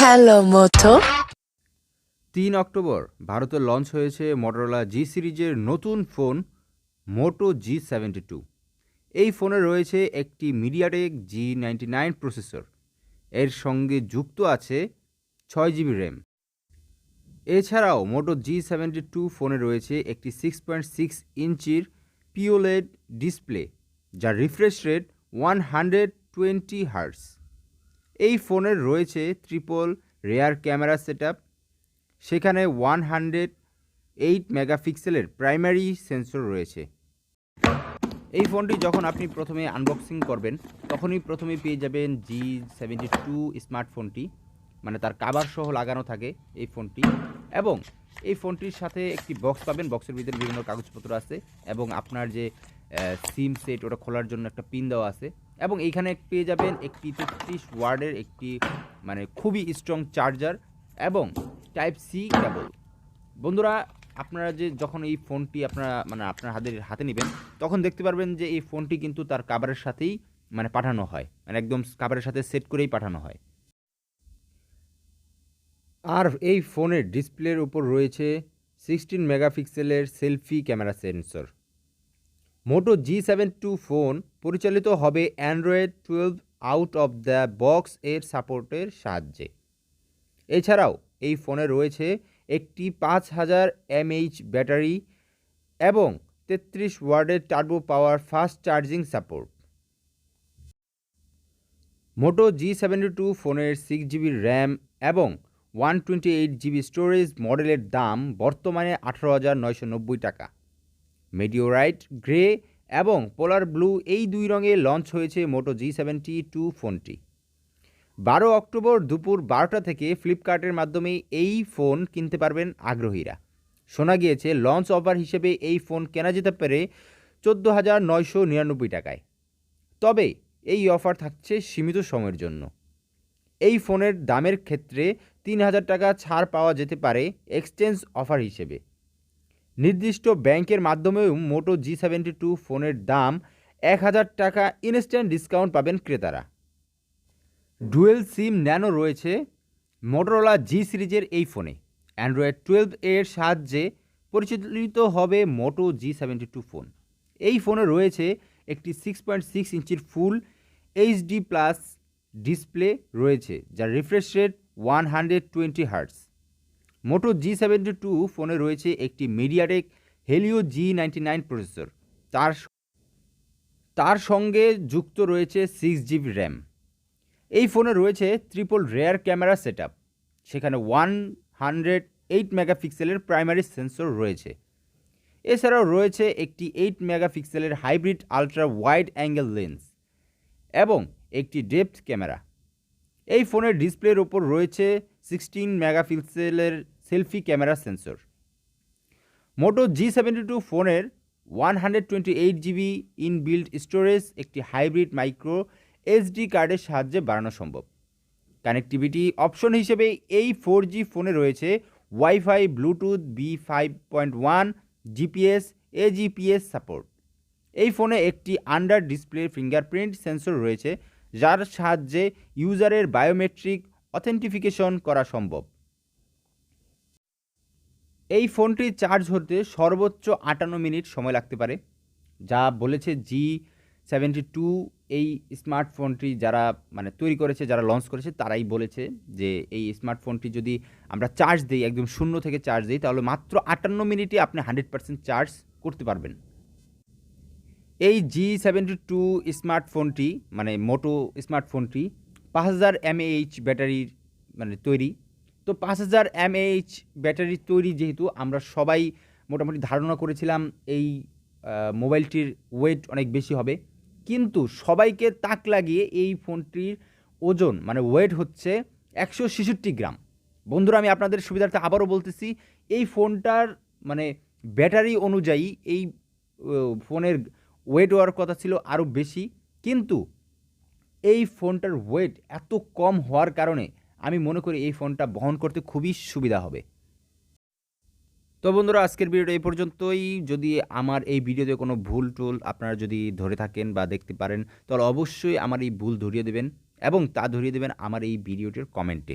Hello মোটো। ৩ October ভারতে launch হয়েছে Motorola জি সিরিজের নতুন ফোন মোটো G72। এই ফোনে রয়েছে একটি মিডিয়াটেক G99 প্রসেসর। এর সঙ্গে যুক্ত আছে 6 GB র্যাম। এছাড়াও মোটো G72 ফোনে রয়েছে একটি 6.6 ইঞ্চির পিওলেড ডিসপ্লে, যার রিফ্রেশ রেট 120 হার্টজ। এই ফোনের রয়েছে ট্রিপল রেয়ার ক্যামেরা সেটআপ, সেখানে 108 মেগাপিক্সেলের প্রাইমারি সেন্সর রয়েছে। এই ফোনটি যখন আপনি প্রথমে আনবক্সিং করবেন তখনই প্রথমেই পেয়ে যাবেন G72 স্মার্টফোনটি, মানে তার কাভার সহ লাগানো থাকে এই ফোনটি। এবং এই ফোনটির সাথে একটি বক্স পাবেন, বক্সের ভিতরে বিভিন্ন কাগজপত্র আছে এবং আপনার যে সিম সেট ওটা খোলার জন্য একটা পিন দেওয়া আছে। এবং এইখানে পেয়ে যাবেন একটি 33 ওয়াটের একটি মানে খুবই স্ট্রং চার্জার এবং টাইপ সি কেবল। বন্ধুরা, আপনারা যে যখন এই ফোনটি আপনার হাতে নেবেন তখন দেখতে পারবেন যে এই ফোনটি কিন্তু তার কাভারের সাথেই পাঠানো হয়, একদম কাভারের সাথে সেট করেই পাঠানো হয়। আর এই ফোনের ডিসপ্লের উপর রয়েছে 16 মেগাপিক্সেলের সেলফি ক্যামেরা সেন্সর। মোটো G72 ফোন পরিচালিত হবে Android 12 out of the box এর সাপোর্টের সাহায্যে। এছাড়াও এই ফোনে রয়েছে একটি 5000 mAh ব্যাটারি এবং 33 ওয়াটের turbo power fast charging support. Moto G72 ফোনের 6 GB র্যাম এবং 128 GB স্টোরেজ মডেলের দাম বর্তমানে 18,990 টাকা। মেডিওরাইট গ্রে এবং পোলার ব্লু এই দুই রঙে লঞ্চ হয়েছে মোটো G72 ফোনটি। 12 অক্টোবর দুপুর 12টা থেকে ফ্লিপকার্টের মাধ্যমে এই ফোন কিনতে পারবেন আগ্রহীরা। শোনা গিয়েছে লঞ্চ অফার হিসেবে এই ফোন কেনা যেতে পারে 14,999 টাকায়। তবে এই অফার থাকছে সীমিত সময়ের জন্য। এই ফোনের দামের ক্ষেত্রে 3,000 টাকা ছাড় পাওয়া যেতে পারে এক্সচেঞ্জ অফার হিসেবে। নির্দিষ্ট ব্যাংকের মাধ্যমেও মোটো G72 ফোনের দাম 1,000 টাকা ইনস্ট্যান্ট ডিসকাউন্ট পাবেন ক্রেতারা। ডুয়েল সিম ন্যানো রয়েছে মোটরোলা জি সিরিজের এই ফোনে। অ্যান্ড্রয়েড 12 এর সাহায্যে পরিচালিত হবে মোটো G72 ফোন। এই ফোনে রয়েছে একটি 6.6 ইঞ্চির ফুল এইচডি প্লাস ডিসপ্লে রয়েছে, যার রিফ্রেশ রেট 120 হার্টজ। মোটো G72 ফোনে রয়েছে একটি মিডিয়াটেক হেলিও G99 প্রসেসর। তার সঙ্গে যুক্ত রয়েছে 6 GB র্যাম। এই ফোনে রয়েছে ট্রিপল রেয়ার ক্যামেরা সেটআপ, সেখানে 108 মেগাপিক্সেলের প্রাইমারি সেন্সর রয়েছে। এছাড়াও রয়েছে একটি 8 মেগাপিক্সেলের hybrid ultra wide angle lens এবং একটি ডেপথ ক্যামেরা। এই ফোনের ডিসপ্লের ওপর রয়েছে 16 মেগাপিক্সেলের সেলফি ক্যামেরা সেন্সর। মোটো G72 ফোনের 128 GB ইনবিল্ট স্টোরেজ একটি হাইব্রিড মাইক্রো এসডি কার্ডের সাহায্যে বাড়ানো সম্ভব। কানেক্টিভিটি অপশন হিসেবে এই 4G ফোনে রয়েছে wifi, Bluetooth B5.1, GPS, AGPS support. এই ফোনে একটি আন্ডার ডিসপ্লে ফিঙ্গারপ্রিন্ট সেন্সর রয়েছে, যার সাহায্যে ইউজারের বায়োমেট্রিক অথেন্টিফিকেশন করা সম্ভব। এই ফোনটি চার্জ হতে সর্বোচ্চ 58 মিনিট সময় লাগতে পারে, যা বলেছে G72 এই স্মার্টফোনটি যারা তৈরি করেছে, যারা লঞ্চ করেছে তারাই বলেছে যে এই স্মার্টফোনটি যদি আমরা চার্জ দিই, একদম শূন্য থেকে চার্জ দিই, তাহলে মাত্র 58 মিনিটে আপনি 100% চার্জ করতে পারবেন। এই G72 স্মার্টফোনটি মোটো স্মার্টফোনটি 5000 mAh ব্যাটারির তৈরি। তো 5000 mAh ব্যাটারি তৈরি, যেহেতু আমরা সবাই মোটামুটি ধারণা করেছিলাম এই মোবাইলটির ওয়েট অনেক বেশি হবে, কিন্তু সবাইকে তাক লাগিয়ে এই ফোনটির ওজন ওয়েট হচ্ছে 166 গ্রাম। বন্ধুরা, আমি আপনাদের সুবিধার্থে আবারও বলতেছি, এই ফোনটার ব্যাটারি অনুযায়ী এই ফোনের ওয়েট হওয়ার কথা ছিল আরও বেশি, কিন্তু এই ফোনটার ওয়েট এত কম হওয়ার কারণে আমি মনে করি এই ফোনটা বহন করতে খুবই সুবিধা হবে। তো বন্ধুরা, আজকের ভিডিওটা এই পর্যন্তই। যদি আমার এই ভিডিওতে কোনো ভুল টুল আপনারা যদি ধরে থাকেন বা দেখতে পারেন, তাহলে অবশ্যই আমার এই ভুল ধরিয়ে দেবেন এবং তা ধরিয়ে দেবেন আমার এই ভিডিওটির কমেন্টে।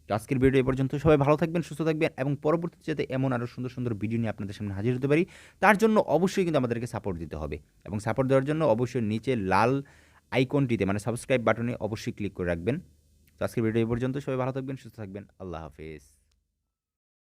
তো তো আজকের ভিডিও এই পর্যন্ত। সবাই ভালো থাকবেন, সুস্থ থাকবেন এবং পরবর্তীতে যাতে এমন আরও সুন্দর সুন্দর ভিডিও নিয়ে আপনাদের সামনে হাজির হতে পারি, তার জন্য অবশ্যই কিন্তু আমাদেরকে সাপোর্ট দিতে হবে। এবং সাপোর্ট দেওয়ার জন্য অবশ্যই নিচে লাল আইকনটিতে মানে সাবস্ক্রাইব বাটনে অবশ্যই ক্লিক করে রাখবেন। তো আজকের ভিডিও এই পর্যন্ত। সবাই ভালো থাকবেন, সুস্থ থাকবেন। আল্লাহ হাফেজ।